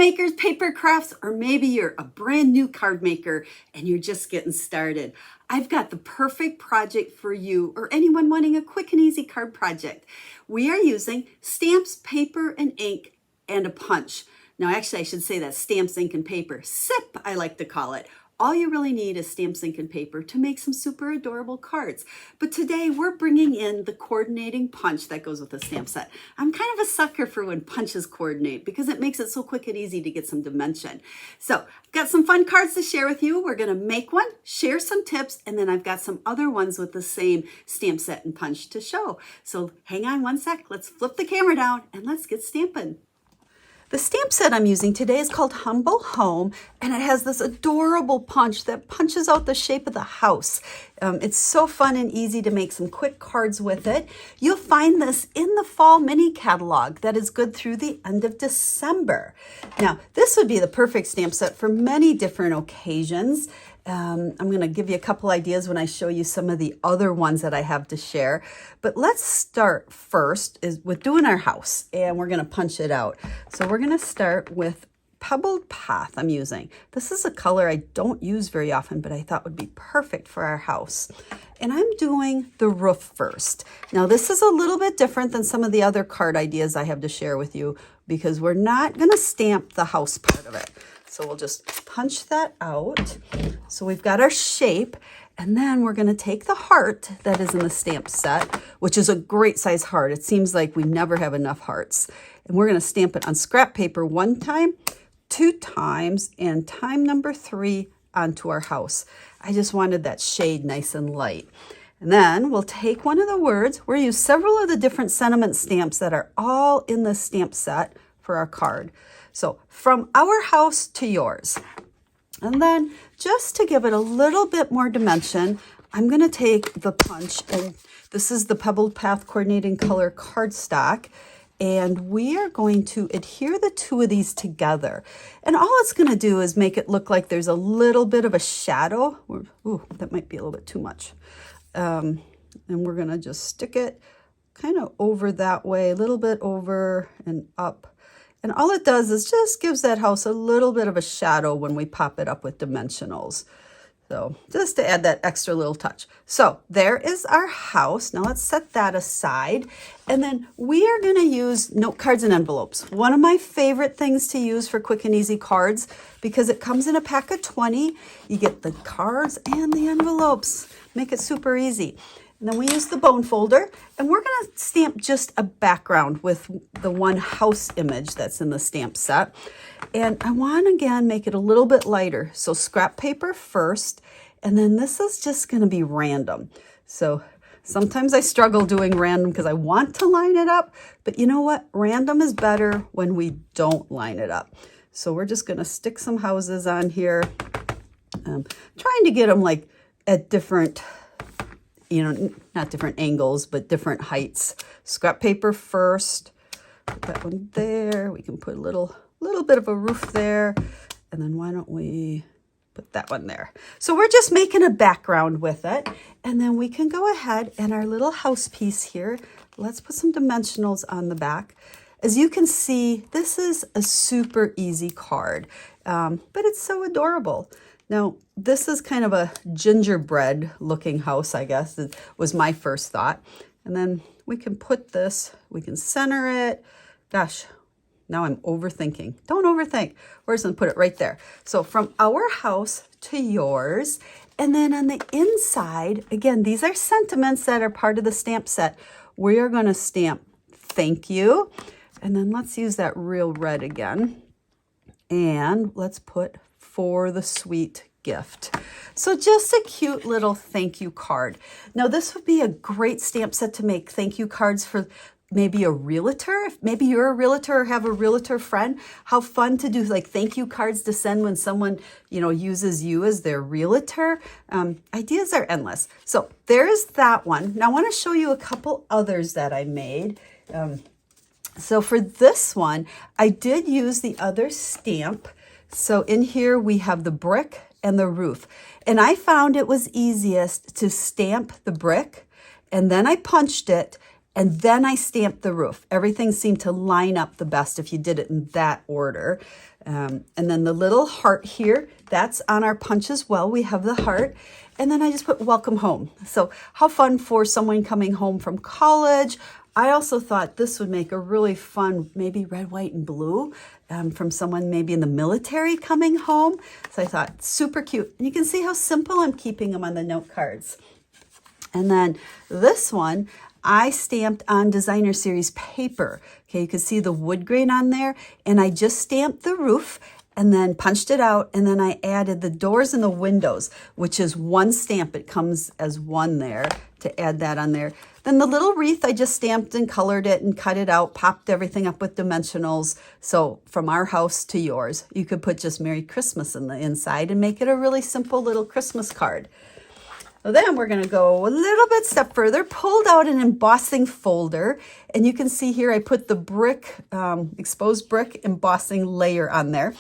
makers, paper crafts, or maybe you're a brand new card maker and you're just getting started. I've got the perfect project for you or anyone wanting a quick and easy card project. We are using stamps, paper, and ink, and a punch. Now, actually, I should say that stamps, ink, and paper. SIP, I like to call it. All you really need is stamps, ink, and paper to make some super adorable cards. But today we're bringing in the coordinating punch that goes with the stamp set. I'm kind of a sucker for when punches coordinate because it makes it so quick and easy to get some dimension. So I've got some fun cards to share with you. We're going to make one, share some tips, and then I've got some other ones with the same stamp set and punch to show. So hang on one sec. Let's flip the camera down and let's get stamping. The stamp set I'm using today is called Humble Home, and it has this adorable punch that punches out the shape of the house. It's so fun and easy to make some quick cards with it. You'll find this in the Fall Mini Catalog that is good through the end of December. Now, this would be the perfect stamp set for many different occasions. I'm going to give you a couple ideas when I show you some of the other ones that I have to share. But let's start first with doing our house, and we're going to punch it out. So we're going to start with Pebbled Path I'm using. This is a color I don't use very often, but I thought would be perfect for our house. And I'm doing the roof first. Now, this is a little bit different than some of the other card ideas I have to share with you because we're not going to stamp the house part of it. So we'll just punch that out. So we've got our shape, and then we're going to take the heart that is in the stamp set, which is a great size heart. It seems like we never have enough hearts. And we're going to stamp it on scrap paper 1 time, 2 times, and time number 3 onto our house. I just wanted that shade nice and light. And then we'll take one of the words. We'll use several of the different sentiment stamps that are all in the stamp set for our card. So from our house to yours. And then just to give it a little bit more dimension, I'm going to take the punch, and this is the Pebbled Path Coordinating Color cardstock, and we are going to adhere the 2 of these together. And all it's going to do is make it look like there's a little bit of a shadow. Ooh, that might be a little bit too much. And we're going to just stick it kind of over that way, a little bit over and up. And all it does is just gives that house a little bit of a shadow when we pop it up with dimensionals. So just to add that extra little touch. So there is our house. Now let's set that aside. And then we are going to use note cards and envelopes. One of my favorite things to use for quick and easy cards because it comes in a pack of 20. You get the cards and the envelopes. Make it super easy. And then we use the bone folder, and we're going to stamp just a background with the one house image that's in the stamp set. And I want to, again, make it a little bit lighter. So scrap paper first, and then this is just going to be random. So sometimes I struggle doing random because I want to line it up, but you know what? Random is better when we don't line it up. So we're just going to stick some houses on here, trying to get them like at different, not different angles, but different heights. Scrap paper first. Put that one there. We can put a little bit of a roof there. And then why don't we put that one there? So we're just making a background with it. And then we can go ahead and our little house piece here. Let's put some dimensionals on the back. As you can see, this is a super easy card, but it's so adorable. Now, this is kind of a gingerbread looking house, I guess, it was my first thought. And then we can put this, we can center it. Gosh, now I'm overthinking. Don't overthink. We're just going to put it right there. So from our house to yours. And then on the inside, again, these are sentiments that are part of the stamp set. We are going to stamp thank you. And then let's use that real red again. And let's put for the sweet gift. So just a cute little thank you card. Now this would be a great stamp set to make thank you cards for maybe a realtor. If maybe you're a realtor or have a realtor friend, how fun to do like thank you cards to send when someone, uses you as their realtor. Ideas are endless. So there's that one. Now I want to show you a couple others that I made. So for this one, I did use the other stamp. So in here we have the brick and the roof. And I found it was easiest to stamp the brick, and then I punched it, and then I stamped the roof. Everything seemed to line up the best if you did it in that order. And then the little heart here, that's on our punch as well. We have the heart. And then I just put welcome home. So how fun for someone coming home from college. I also thought this would make a really fun, maybe red, white, and blue from someone maybe in the military coming home. So I thought super cute. And you can see how simple I'm keeping them on the note cards. And then this one, I stamped on designer series paper. Okay, you can see the wood grain on there, and I just stamped the roof and then punched it out, and then I added the doors and the windows, which is one stamp. It comes as one there to add that on there. Then the little wreath, I just stamped and colored it and cut it out, popped everything up with dimensionals. So from our house to yours, you could put just Merry Christmas in the inside and make it a really simple little Christmas card. So then we're going to go a little bit step further, pulled out an embossing folder, and you can see here I put the brick, exposed brick embossing layer on there.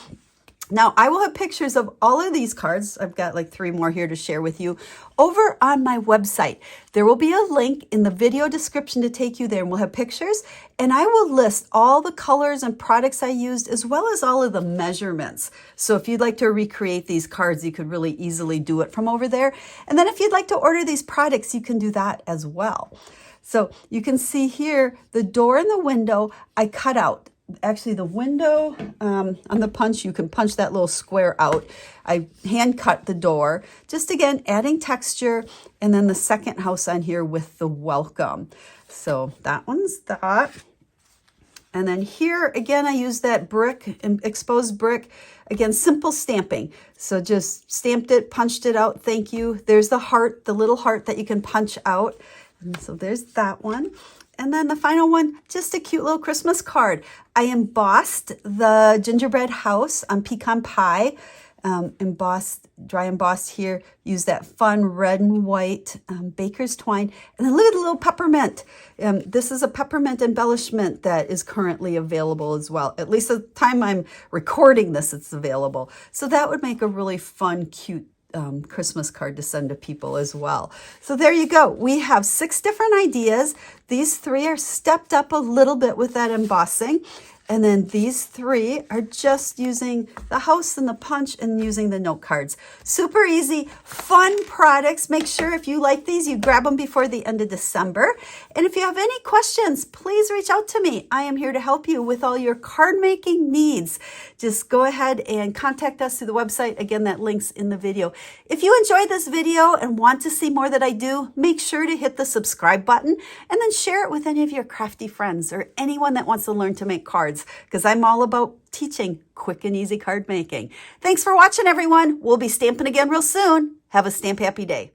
Now, I will have pictures of all of these cards. I've got like 3 more here to share with you over on my website. There will be a link in the video description to take you there, and we'll have pictures. And I will list all the colors and products I used, as well as all of the measurements. So if you'd like to recreate these cards, you could really easily do it from over there. And then if you'd like to order these products, you can do that as well. So you can see here, the door and the window I cut out. Actually, the window on the punch, you can punch that little square out. I hand cut the door, just again, adding texture, and then the second house on here with the welcome. So that one's that. And then here, again, I used that brick, exposed brick. Again, simple stamping. So just stamped it, punched it out. Thank you. There's the heart, the little heart that you can punch out. And so there's that one. And then the final one, just a cute little Christmas card. I embossed the gingerbread house on pecan pie, dry embossed here. Use that fun red and white baker's twine. And then look at the little peppermint. This is a peppermint embellishment that is currently available as well. At least at the time I'm recording this, it's available. So that would make a really fun, cute Christmas card to send to people as well. So there you go. We have 6 different ideas. These 3 are stepped up a little bit with that embossing. And then these 3 are just using the house and the punch and using the note cards. Super easy, fun products. Make sure if you like these, you grab them before the end of December. And if you have any questions, please reach out to me. I am here to help you with all your card making needs. Just go ahead and contact us through the website. Again, that link's in the video. If you enjoyed this video and want to see more that I do, make sure to hit the subscribe button and then share it with any of your crafty friends or anyone that wants to learn to make cards, because I'm all about teaching quick and easy card making. Thanks for watching, everyone. We'll be stamping again real soon. Have a stamp happy day.